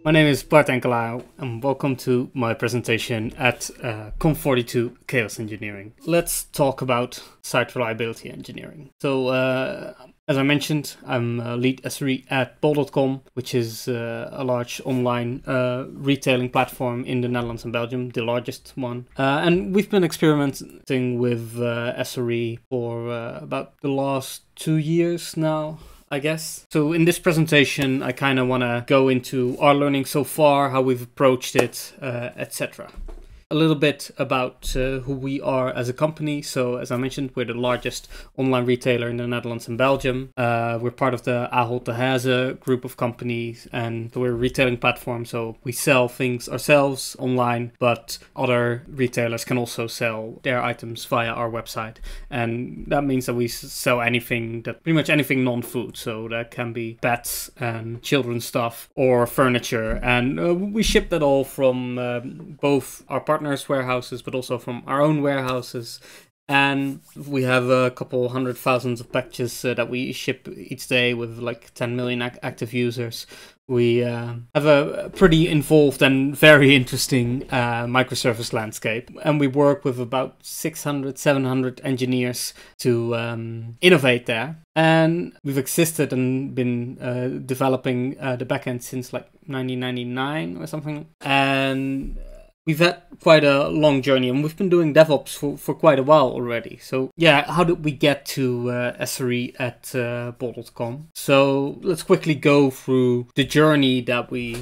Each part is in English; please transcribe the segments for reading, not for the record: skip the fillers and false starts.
My name is Bart Enkelaar and welcome to my presentation at Conf42 Chaos Engineering. Let's talk about site reliability engineering. So as I mentioned, I'm lead SRE at bol.com, which is a large online retailing platform in the Netherlands and Belgium, the largest one. And we've been experimenting with SRE for about the last 2 years now, I guess. So in this presentation, I kind of want to go into our learning so far, how we've approached it, etc. A little bit about who we are as a company. So as I mentioned, we're the largest online retailer in the Netherlands and Belgium. We're part of the Aval group of companies, and we're a retailing platform. So we sell things ourselves online, but other retailers can also sell their items via our website. And that means that we sell anything, pretty much anything non-food. So that can be pets and children's stuff or furniture. And we ship that all from both our partners' warehouses, but also from our own warehouses. And we have a couple 100,000 of packages that we ship each day with like 10 million active users. We have a pretty involved and very interesting microservice landscape. And we work with about 600, 700 engineers to innovate there. And we've existed and been developing the backend since like 1999 or something. And we've had quite a long journey, and we've been doing DevOps for quite a while already. So yeah, how did we get to SRE at bol.com? So let's quickly go through the journey that we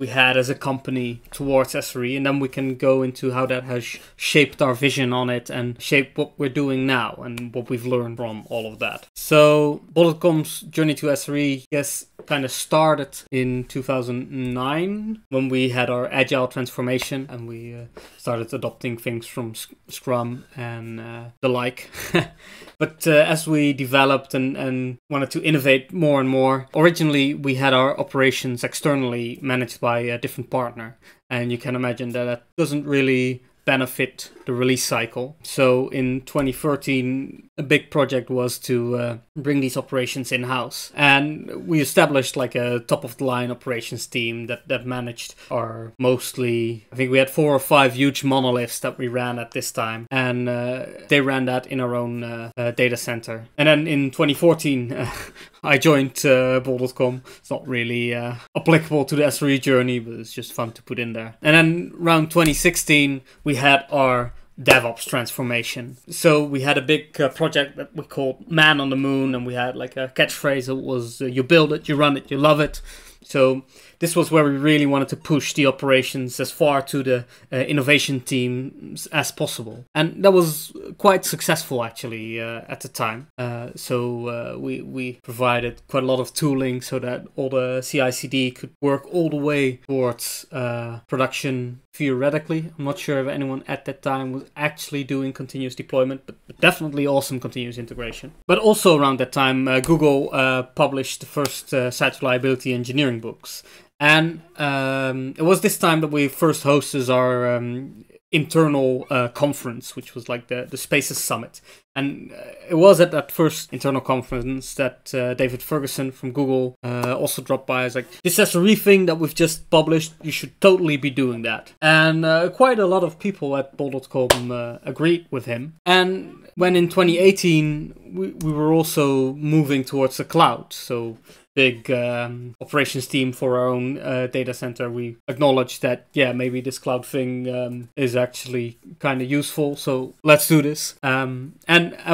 had as a company towards SRE, and then we can go into how that has shaped our vision on it and shaped what we're doing now and what we've learned from all of that. So bol.com's journey to SRE, yes, kind of started in 2009 when we had our agile transformation and we started adopting things from Scrum and the like. But as we developed and wanted to innovate more and more, originally we had our operations externally managed by a different partner. And you can imagine that that doesn't really benefit the release cycle. So in 2013, a big project was to bring these operations in-house. And we established like a top-of-the-line operations team that managed our mostly, I think we had 4 or 5 huge monoliths that we ran at this time. And they ran that in our own data center. And then in 2014, I joined bol.com. It's not really applicable to the SRE journey, but it's just fun to put in there. And then around 2016, we had our DevOps transformation. So we had a big project that we called Man on the Moon, and we had like a catchphrase that was you build it, you run it, you love it. So this was where we really wanted to push the operations as far to the innovation teams as possible. And that was quite successful actually at the time. So we provided quite a lot of tooling so that all the CI/CD could work all the way towards production theoretically. I'm not sure if anyone at that time was actually doing continuous deployment, but definitely awesome continuous integration. But also around that time, Google published the first site reliability engineering books. And it was this time that we first hosted our internal conference, which was like the Spaces Summit. And it was at that first internal conference that David Ferguson from Google also dropped by. It's like, this SRE thing that we've just published, you should totally be doing that. And quite a lot of people at bol.com agreed with him. And when in 2018, we were also moving towards the cloud. So big operations team for our own data center, we acknowledged that, yeah, maybe this cloud thing is actually kind of useful. So let's do this. And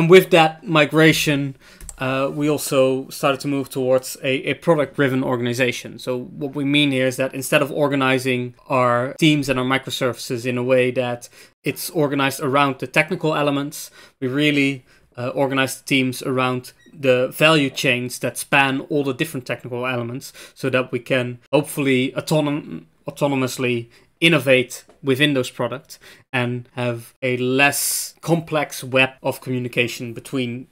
with that migration, we also started to move towards a product-driven organization. So what we mean here is that instead of organizing our teams and our microservices in a way that it's organized around the technical elements, we really organize the teams around the value chains that span all the different technical elements so that we can hopefully autonomously innovate within those products and have a less complex web of communication between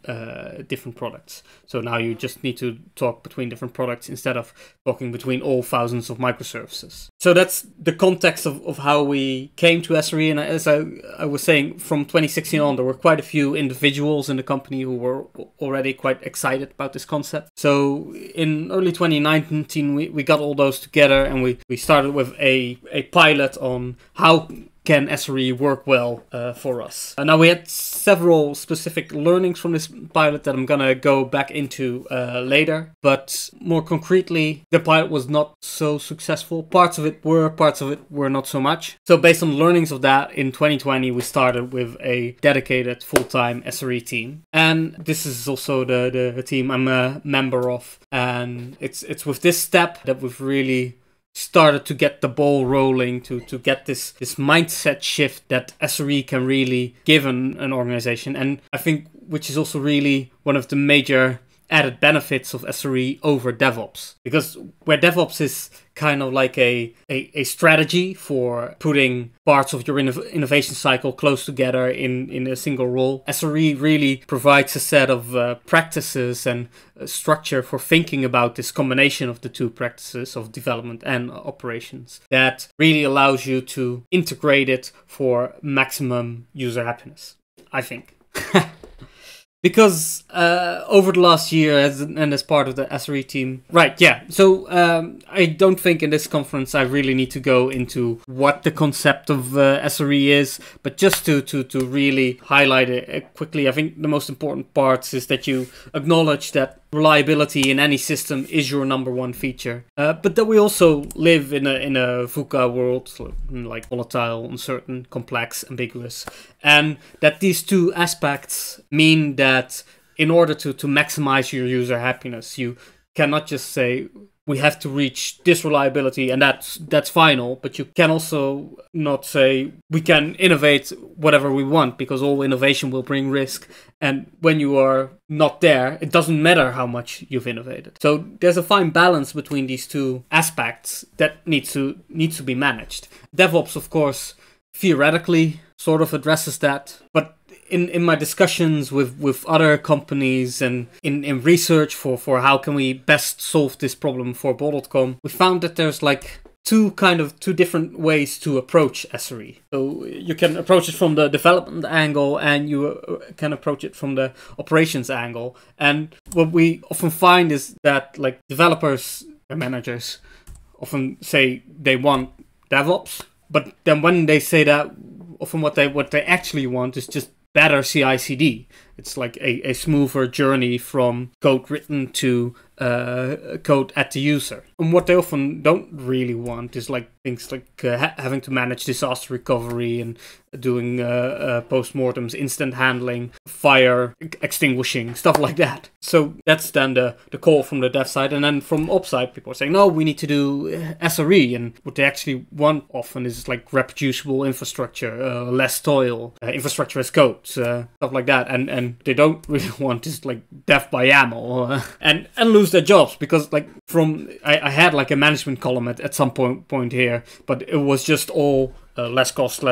different products. So now you just need to talk between different products instead of talking between all thousands of microservices. So that's the context of how we came to SRE. And as I was saying, from 2016 on, there were quite a few individuals in the company who were already quite excited about this concept. So in early 2019, we got all those together, and we started with a pilot on how can SRE work well for us. Now we had several specific learnings from this pilot that I'm gonna go back into later, but more concretely, the pilot was not so successful. Parts of it were not so much. So based on the learnings of that, in 2020 we started with a dedicated full-time SRE team, and this is also the team I'm a member of, and it's with this step that we've really started to get the ball rolling, to get this mindset shift that SRE can really give an organization. And I think which is also really one of the major added benefits of SRE over DevOps, because where DevOps is kind of like a strategy for putting parts of your innovation cycle close together in a single role, SRE really provides a set of practices and structure for thinking about this combination of the two practices of development and operations that really allows you to integrate it for maximum user happiness, I think. Because over the last year, as part of the SRE team, so I don't think in this conference I really need to go into what the concept of SRE is, but just to really highlight it quickly, I think the most important parts is that you acknowledge that reliability in any system is your number one feature, but that we also live in a VUCA world, like volatile, uncertain, complex, ambiguous, and that these two aspects mean that in order to maximize your user happiness, you cannot just say we have to reach this reliability and that's final, but you can also not say we can innovate whatever we want, because all innovation will bring risk, and when you are not there, it doesn't matter how much you've innovated. So there's a fine balance between these two aspects that needs to be managed. DevOps, of course, theoretically sort of addresses that, but in my discussions with other companies and in research for how can we best solve this problem for bol.com, we found that there's like two different ways to approach SRE. So you can approach it from the development angle, and you can approach it from the operations angle. And what we often find is that like developers and managers often say they want DevOps, but then when they say that, often what they actually want is just better CI/CD. It's like a smoother journey from code written to code at the user. And what they often don't really want is like things like having to manage disaster recovery and doing postmortems, instant handling, fire extinguishing, stuff like that. So that's then the call from the dev side. And then from ops side, people are saying, no, we need to do SRE. And what they actually want often is like reproducible infrastructure, less toil, infrastructure as code, stuff like that. And they don't really want just like dev by YAML and lose their jobs, because like I had like a management column at some point here, but it was just all less cost.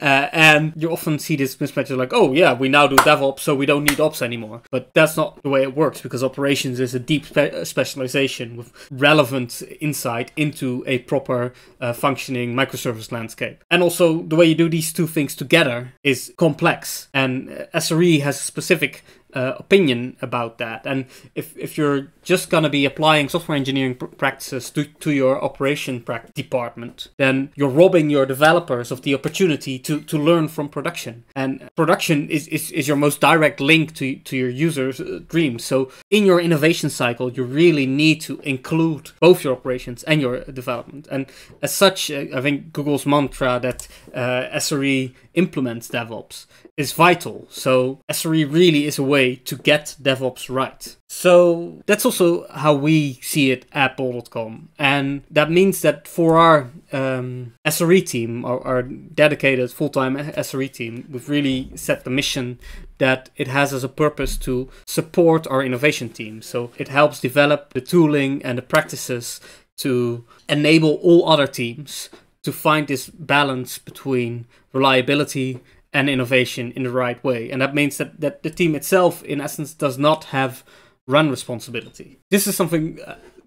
And you often see this mismatch like, oh yeah, we now do DevOps, so we don't need ops anymore. But that's not the way it works, because operations is a deep specialization with relevant insight into a proper functioning microservice landscape. And also the way you do these two things together is complex, and SRE has a specific opinion about that. And if you're just going to be applying software engineering practices to your operation department, then you're robbing your developers of the opportunity to learn from production. And production is your most direct link to your users' dreams. So in your innovation cycle, you really need to include both your operations and your development. And as such, I think Google's mantra that SRE implements DevOps is vital. So SRE really is a way to get DevOps right. So that's also how we see it at bol.com. And that means that for our SRE team, our dedicated full-time SRE team, we've really set the mission that it has as a purpose to support our innovation team. So it helps develop the tooling and the practices to enable all other teams to find this balance between reliability and innovation in the right way. And that means that the team itself, in essence, does not have run responsibility. This is something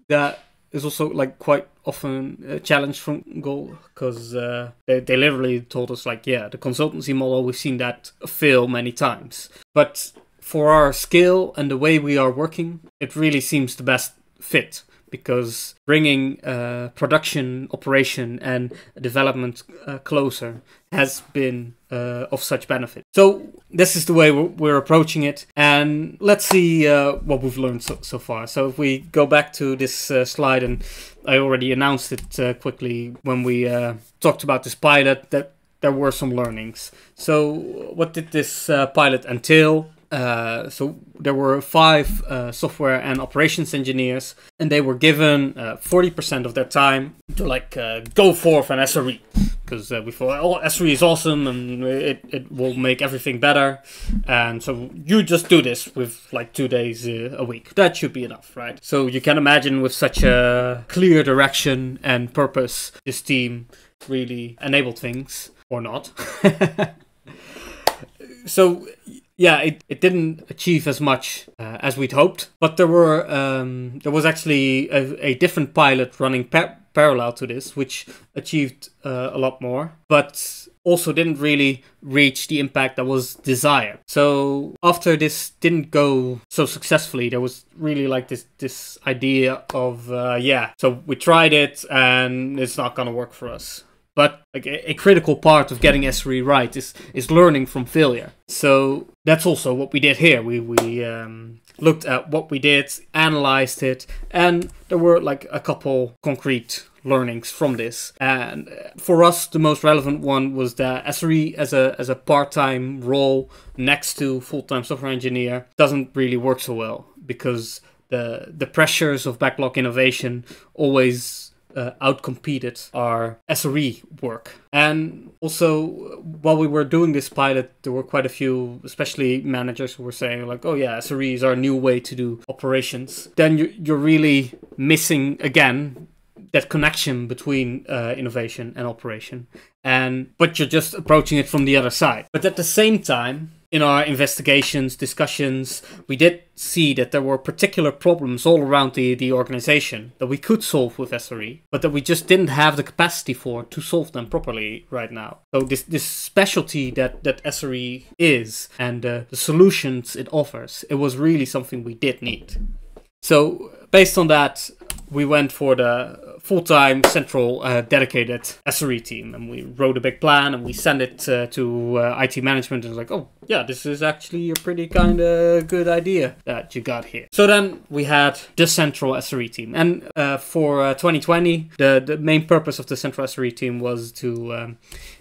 that is also like quite often a challenge from Goal, because they literally told us like, yeah, the consultancy model, we've seen that fail many times. But for our scale and the way we are working, it really seems the best fit, because bringing production, operation and development closer has been of such benefit. So this is the way we're approaching it, and let's see what we've learned so far. So if we go back to this slide, and I already announced it quickly when we talked about this pilot, that there were some learnings. So what did this pilot entail? So there were 5 software and operations engineers, and they were given 40% of their time to like go forth an SRE, because we thought, oh, SRE is awesome and it will make everything better, and so you just do this with like 2 days a week. That should be enough, right? So you can imagine, with such a clear direction and purpose, this team really enabled things, or not. So yeah, it didn't achieve as much as we'd hoped, but there was actually a different pilot running parallel to this, which achieved a lot more, but also didn't really reach the impact that was desired. So after this didn't go so successfully, there was really like this idea of so we tried it and it's not gonna work for us. But like a critical part of getting SRE right is learning from failure. So that's also what we did here. We looked at what we did, analyzed it, and there were like a couple concrete learnings from this. And for us, the most relevant one was that SRE as a part-time role next to full-time software engineer doesn't really work so well, because the pressures of backlog innovation always outcompeted our SRE work. And also, while we were doing this pilot, there were quite a few, especially managers, who were saying like, oh yeah, SRE is our new way to do operations. Then you're really missing, again, that connection between innovation and operation. But you're just approaching it from the other side. But at the same time, in our investigations, discussions, we did see that there were particular problems all around the organization that we could solve with SRE, but that we just didn't have the capacity to solve them properly right now. So this specialty that SRE is, and the solutions it offers, it was really something we did need. So based on that, we went for the full-time central dedicated SRE team, and we wrote a big plan and we sent it to IT management, and it was like, oh yeah, this is actually a pretty kind of good idea that you got here. So then we had the central SRE team, and for 2020, the main purpose of the central SRE team was to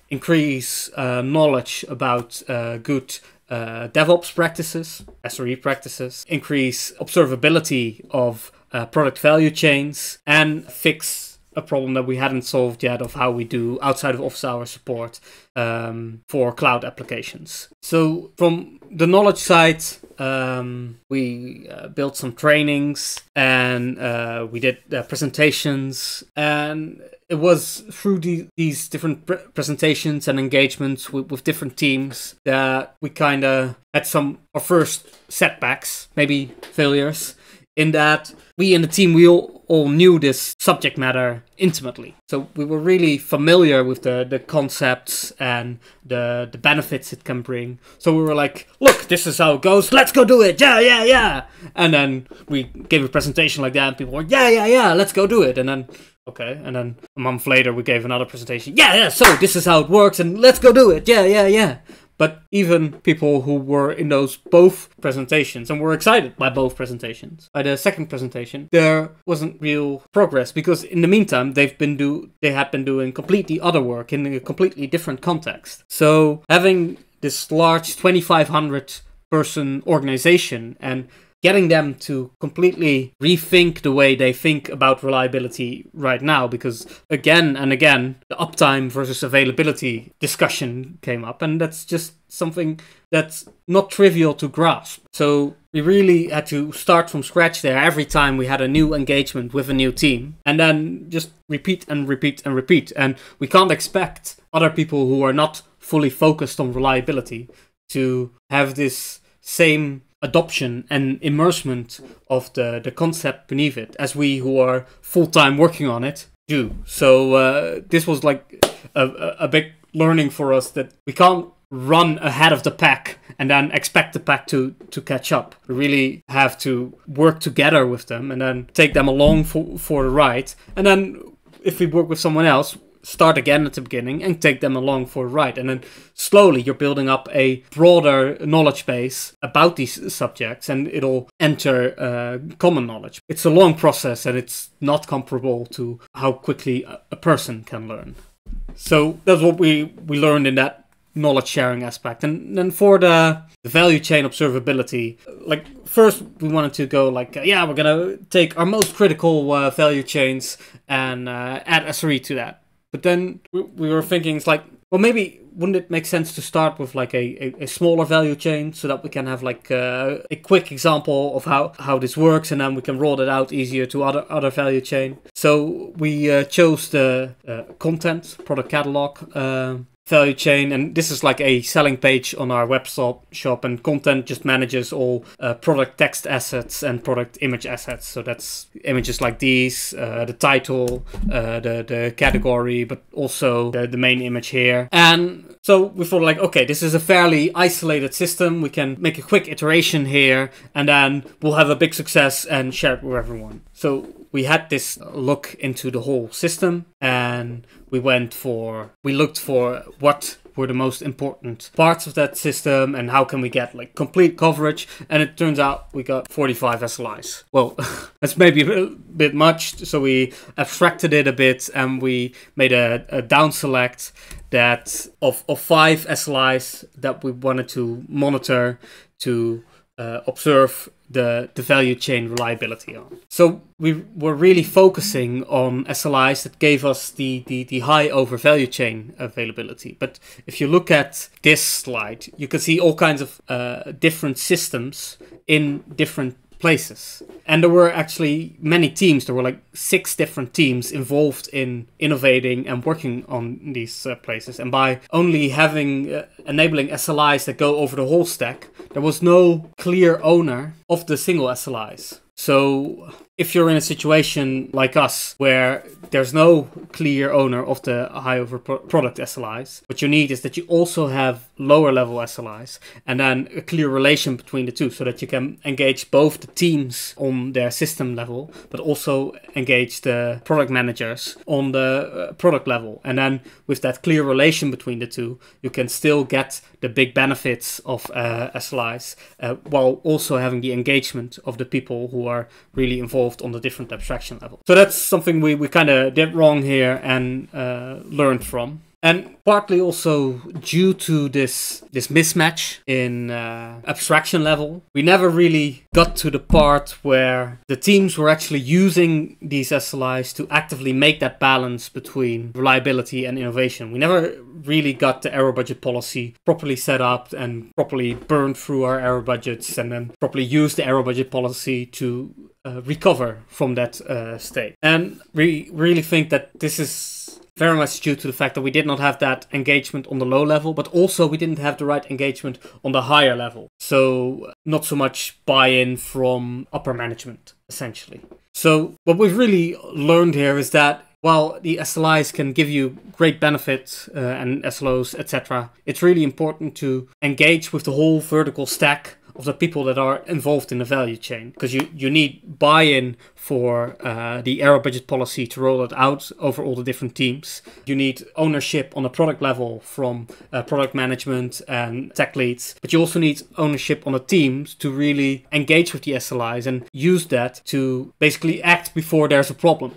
increase knowledge about good DevOps practices, SRE practices, increase observability of product value chains, and fix a problem that we hadn't solved yet of how we do outside of office hour support for cloud applications. So from the knowledge side, we built some trainings, and we did presentations, and it was through these different presentations and engagements with different teams that we kind of had our first setbacks, maybe failures, in that we in the team, we all knew this subject matter intimately. So we were really familiar with the concepts and the benefits it can bring. So we were like, look, this is how it goes. Let's go do it. Yeah. And then we gave a presentation like that, and people were, yeah, let's go do it. And then, okay. And then a month later, we gave another presentation. Yeah. So this is how it works, and let's go do it. Yeah. But even people who were in those both presentations and were excited by both presentations, by the second presentation, there wasn't real progress, because in the meantime, they had been doing completely other work in a completely different context. So having this large 2,500 person organization and getting them to completely rethink the way they think about reliability right now, because again and again, the uptime versus availability discussion came up, and that's just something that's not trivial to grasp. So we really had to start from scratch there every time we had a new engagement with a new team, and then just repeat and repeat and repeat. And we can't expect other people who are not fully focused on reliability to have this same adoption and immersement of the concept beneath it as we who are full-time working on it do. So this was like a big learning for us, that we can't run ahead of the pack and then expect the pack to catch up. We really have to work together with them and then take them along for the ride. And then if we work with someone else, start again at the beginning and take them along for a ride. And then slowly you're building up a broader knowledge base about these subjects, and it'll enter common knowledge. It's a long process, and it's not comparable to how quickly a person can learn. So that's what we learned in that knowledge sharing aspect. And then for the value chain observability, like first we wanted to go like, we're gonna take our most critical value chains and add SRE to that. But then we were thinking, it's like, well, maybe wouldn't it make sense to start with like a smaller value chain, so that we can have like a quick example of how this works, and then we can roll it out easier to other value chain. So we chose the content product catalog value chain, and this is like a selling page on our web shop, and content just manages all product text assets and product image assets. So that's images like these, the title, the category, but also the main image here. And so we thought like, okay, this is a fairly isolated system. We can make a quick iteration here, and then we'll have a big success and share it with everyone. So we had this look into the whole system, and we looked for what were the most important parts of that system and how can we get like complete coverage. And it turns out we got 45 SLIs. Well, that's maybe a bit much, so we abstracted it a bit, and we made a down select that of 5 SLIs that we wanted to monitor to observe the value chain reliability on. So we were really focusing on SLIs that gave us the high over value chain availability. But if you look at this slide, you can see all kinds of different systems in different places. And there were actually many teams. There were like 6 different teams involved in innovating and working on these places. And by only enabling SLIs that go over the whole stack, there was no clear owner of the single SLIs. So if you're in a situation like us where there's no clear owner of the high over product SLIs, what you need is that you also have lower level SLIs, and then a clear relation between the two, so that you can engage both the teams on their system level, but also engage the product managers on the product level. And then with that clear relation between the two, you can still get the big benefits of SLIs while also having the engagement of the people who are really involved on the different abstraction level. So that's something we kind of did wrong here and learned from. And partly also due to this mismatch in abstraction level, we never really got to the part where the teams were actually using these SLIs to actively make that balance between reliability and innovation. We never really got the error budget policy properly set up and properly burned through our error budgets, and then properly used the error budget policy to recover from that state. And we really think that this is very much due to the fact that we did not have that engagement on the low level, but also we didn't have the right engagement on the higher level. So not so much buy-in from upper management, essentially. So what we've really learned here is that while the SLIs can give you great benefits and SLOs, etc., it's really important to engage with the whole vertical stack of the people that are involved in the value chain, because you need buy-in for the error budget policy to roll it out over all the different teams. You need ownership on the product level from product management and tech leads, but you also need ownership on the teams to really engage with the SLIs and use that to basically act before there's a problem.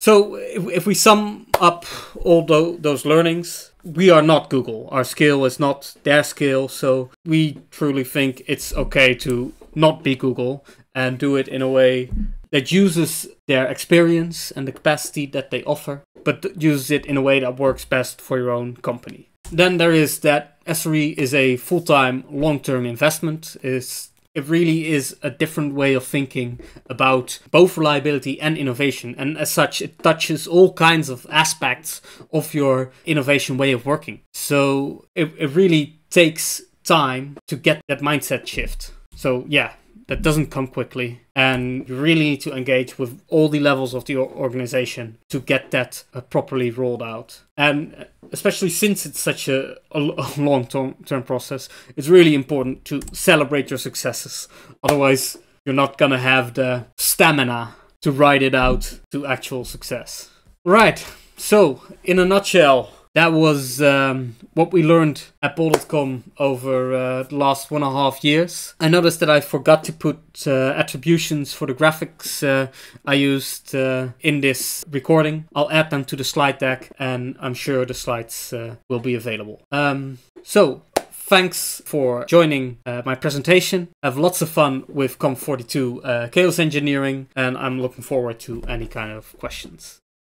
So if we sum up all those learnings, we are not Google. Our scale is not their scale. So we truly think it's okay to not be Google and do it in a way that uses their experience and the capacity that they offer, but uses it in a way that works best for your own company. Then there is that SRE is a full-time, long-term investment. It's it really is a different way of thinking about both reliability and innovation. And as such, it touches all kinds of aspects of your innovation way of working. So it really takes time to get that mindset shift. So yeah, that doesn't come quickly, and you really need to engage with all the levels of the organization to get that properly rolled out. And especially since it's such a long-term process, it's really important to celebrate your successes. Otherwise, you're not gonna have the stamina to ride it out to actual success. Right, so in a nutshell, that was what we learned at Bol.com over the last 1.5 years. I noticed that I forgot to put attributions for the graphics I used in this recording. I'll add them to the slide deck, and I'm sure the slides will be available. So thanks for joining my presentation. Have lots of fun with Conf42 Chaos Engineering, and I'm looking forward to any kind of questions.